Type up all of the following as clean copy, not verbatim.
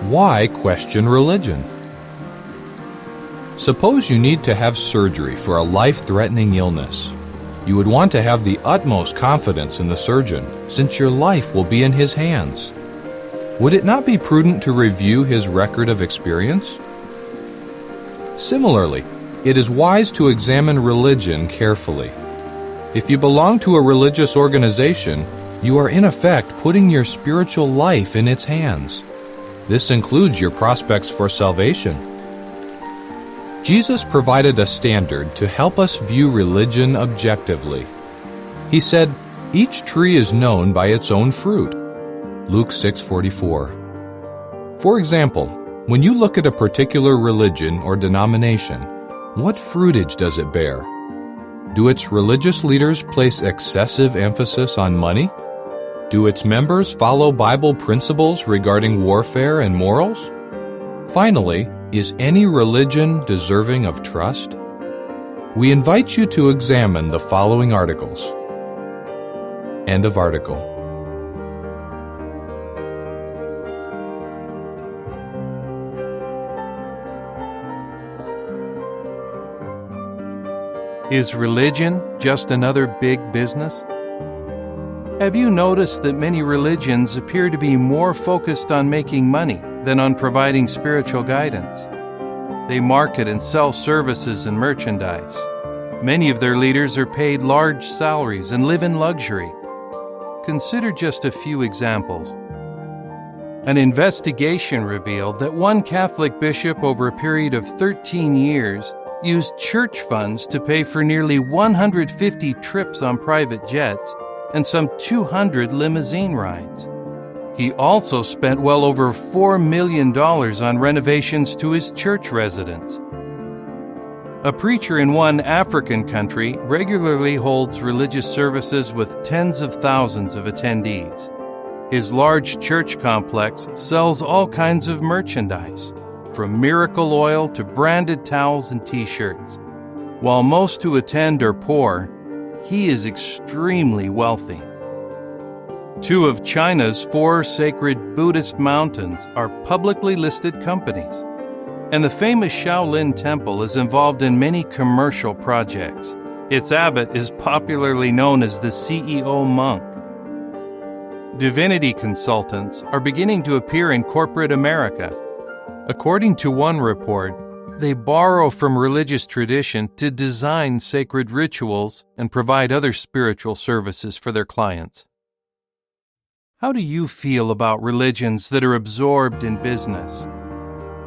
Why question religion? Suppose you need to have surgery for a life-threatening illness. You would want to have the utmost confidence in the surgeon, since your life will be in his hands. Would it not be prudent to review his record of experience? Similarly, it is wise to examine religion carefully. If you belong to a religious organization, you are in effect putting your spiritual life in its hands. This includes your prospects for salvation. Jesus provided a standard to help us view religion objectively. He said, "Each tree is known by its own fruit." Luke 6:44. For example, when you look at a particular religion or denomination, what fruitage does it bear? Do its religious leaders place excessive emphasis on money? Do its members follow Bible principles regarding warfare and morals? Finally, is any religion deserving of trust? We invite you to examine the following articles. End of article. Is religion just another big business? Have you noticed that many religions appear to be more focused on making money than on providing spiritual guidance? They market and sell services and merchandise. Many of their leaders are paid large salaries and live in luxury. Consider just a few examples. An investigation revealed that one Catholic bishop over a period of 13 years used church funds to pay for nearly 150 trips on private jets and some 200 limousine rides. He also spent well over $4 million on renovations to his church residence. A preacher in one African country regularly holds religious services with tens of thousands of attendees. His large church complex sells all kinds of merchandise, from miracle oil to branded towels and t-shirts. While most who attend are poor, he is extremely wealthy. 2 of China's 4 sacred Buddhist mountains are publicly listed companies, and the famous Shaolin Temple is involved in many commercial projects. Its abbot is popularly known as the CEO monk. Divinity consultants are beginning to appear in corporate America. According to one report, they borrow from religious tradition to design sacred rituals and provide other spiritual services for their clients. How do you feel about religions that are absorbed in business?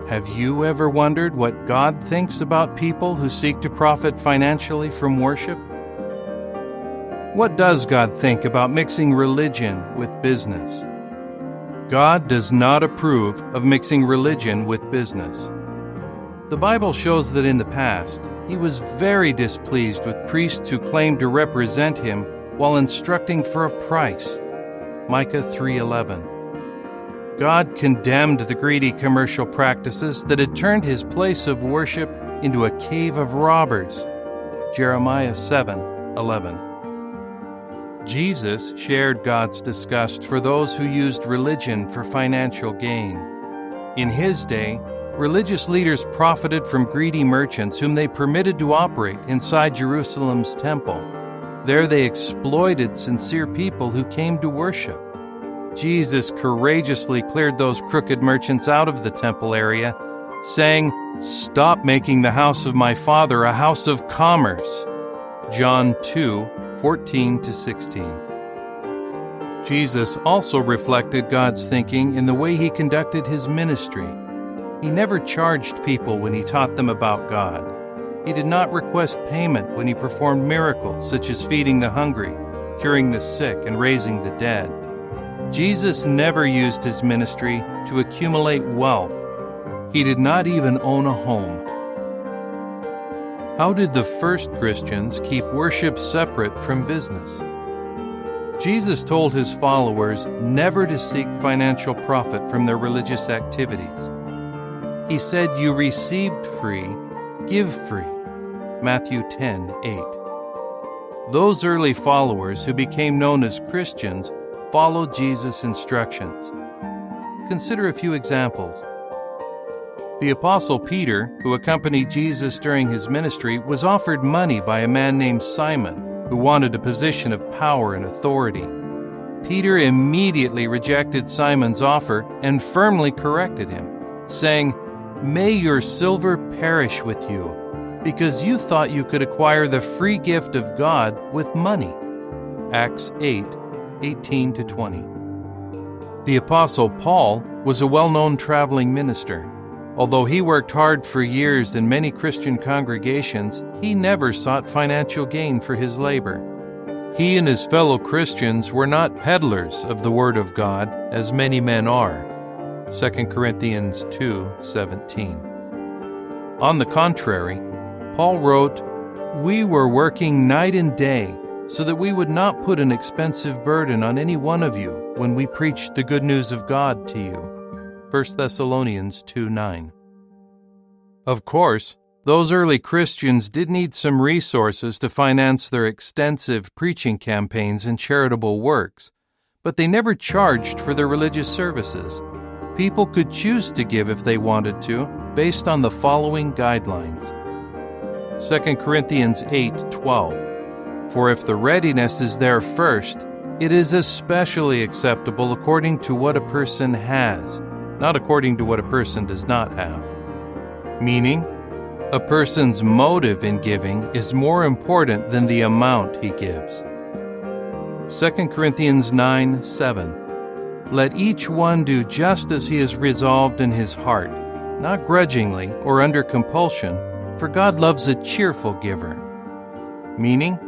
Have you ever wondered what God thinks about people who seek to profit financially from worship? What does God think about mixing religion with business? God does not approve of mixing religion with business. The Bible shows that in the past, he was very displeased with priests who claimed to represent him while instructing for a price. Micah 3:11. God condemned the greedy commercial practices that had turned his place of worship into a cave of robbers. Jeremiah 7:11. Jesus shared God's disgust for those who used religion for financial gain. In his day, religious leaders profited from greedy merchants whom they permitted to operate inside Jerusalem's temple. There they exploited sincere people who came to worship. Jesus courageously cleared those crooked merchants out of the temple area, saying, "Stop making the house of my Father a house of commerce." John 2:14-16. Jesus also reflected God's thinking in the way he conducted his ministry. He never charged people when he taught them about God. He did not request payment when he performed miracles such as feeding the hungry, curing the sick, and raising the dead. Jesus never used his ministry to accumulate wealth. He did not even own a home. How did the first Christians keep worship separate from business? Jesus told his followers never to seek financial profit from their religious activities. He said, "You received free, give free." Matthew 10:8. Those early followers who became known as Christians followed Jesus' instructions. Consider a few examples. The Apostle Peter, who accompanied Jesus during his ministry, was offered money by a man named Simon, who wanted a position of power and authority. Peter immediately rejected Simon's offer and firmly corrected him, saying, "May your silver perish with you, because you thought you could acquire the free gift of God with money." Acts 8:18-20. The Apostle Paul was a well-known traveling minister. Although he worked hard for years in many Christian congregations, he never sought financial gain for his labor. He and his fellow Christians were not peddlers of the Word of God, as many men are. 2 Corinthians 2:17. On the contrary, Paul wrote, "We were working night and day so that we would not put an expensive burden on any one of you when we preached the good news of God to you." 1 Thessalonians 2:9. Of course, those early Christians did need some resources to finance their extensive preaching campaigns and charitable works, but they never charged for their religious services. People could choose to give if they wanted to, based on the following guidelines. 2 Corinthians 8:12. "For if the readiness is there first, it is especially acceptable according to what a person has, not according to what a person does not have." Meaning, a person's motive in giving is more important than the amount he gives. 2 Corinthians 9:7. "Let each one do just as he has resolved in his heart, not grudgingly or under compulsion, for God loves a cheerful giver." Meaning,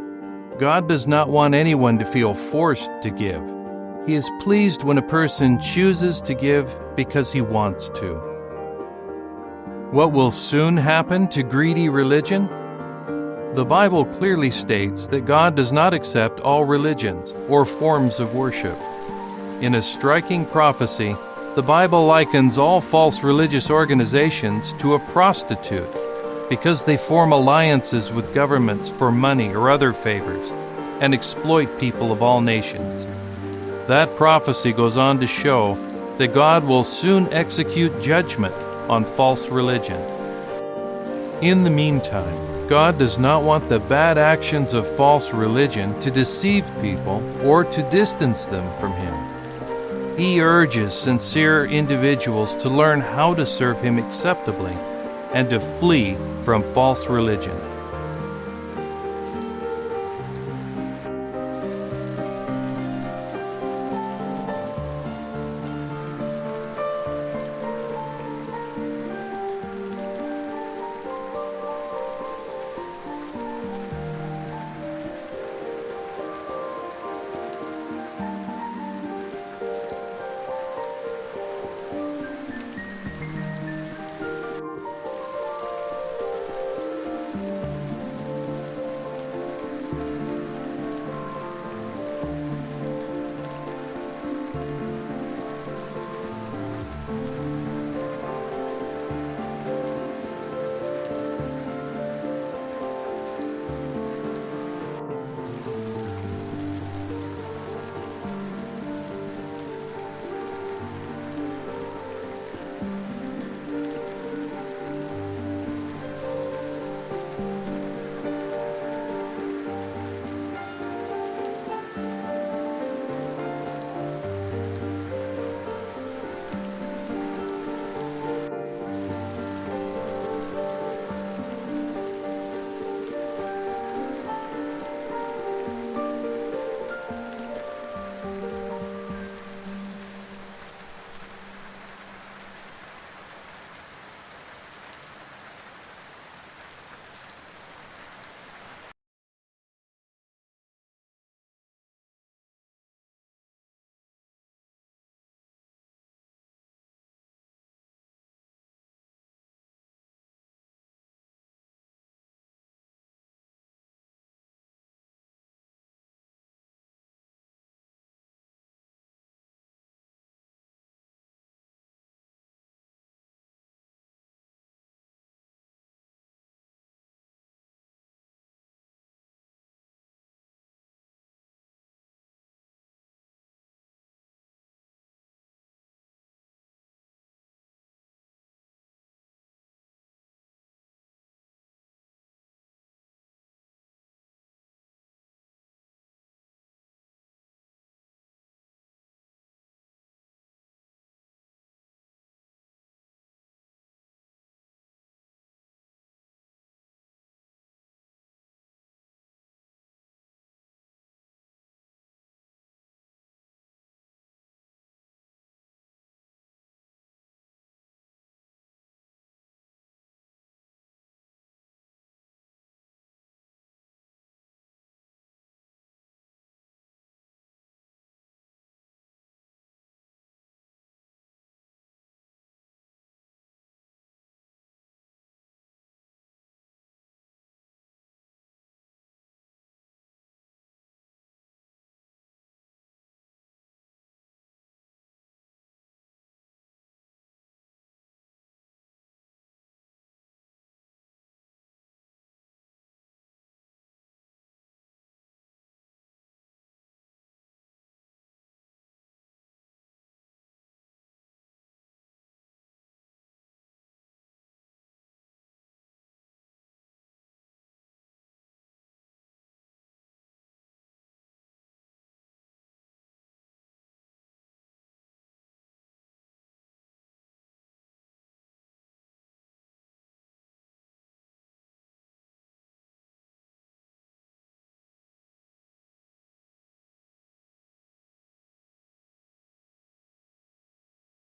God does not want anyone to feel forced to give. He is pleased when a person chooses to give because he wants to. What will soon happen to greedy religion? The Bible clearly states that God does not accept all religions or forms of worship. In a striking prophecy, the Bible likens all false religious organizations to a prostitute because they form alliances with governments for money or other favors and exploit people of all nations. That prophecy goes on to show that God will soon execute judgment on false religion. In the meantime, God does not want the bad actions of false religion to deceive people or to distance them from Him. He urges sincere individuals to learn how to serve Him acceptably and to flee from false religion.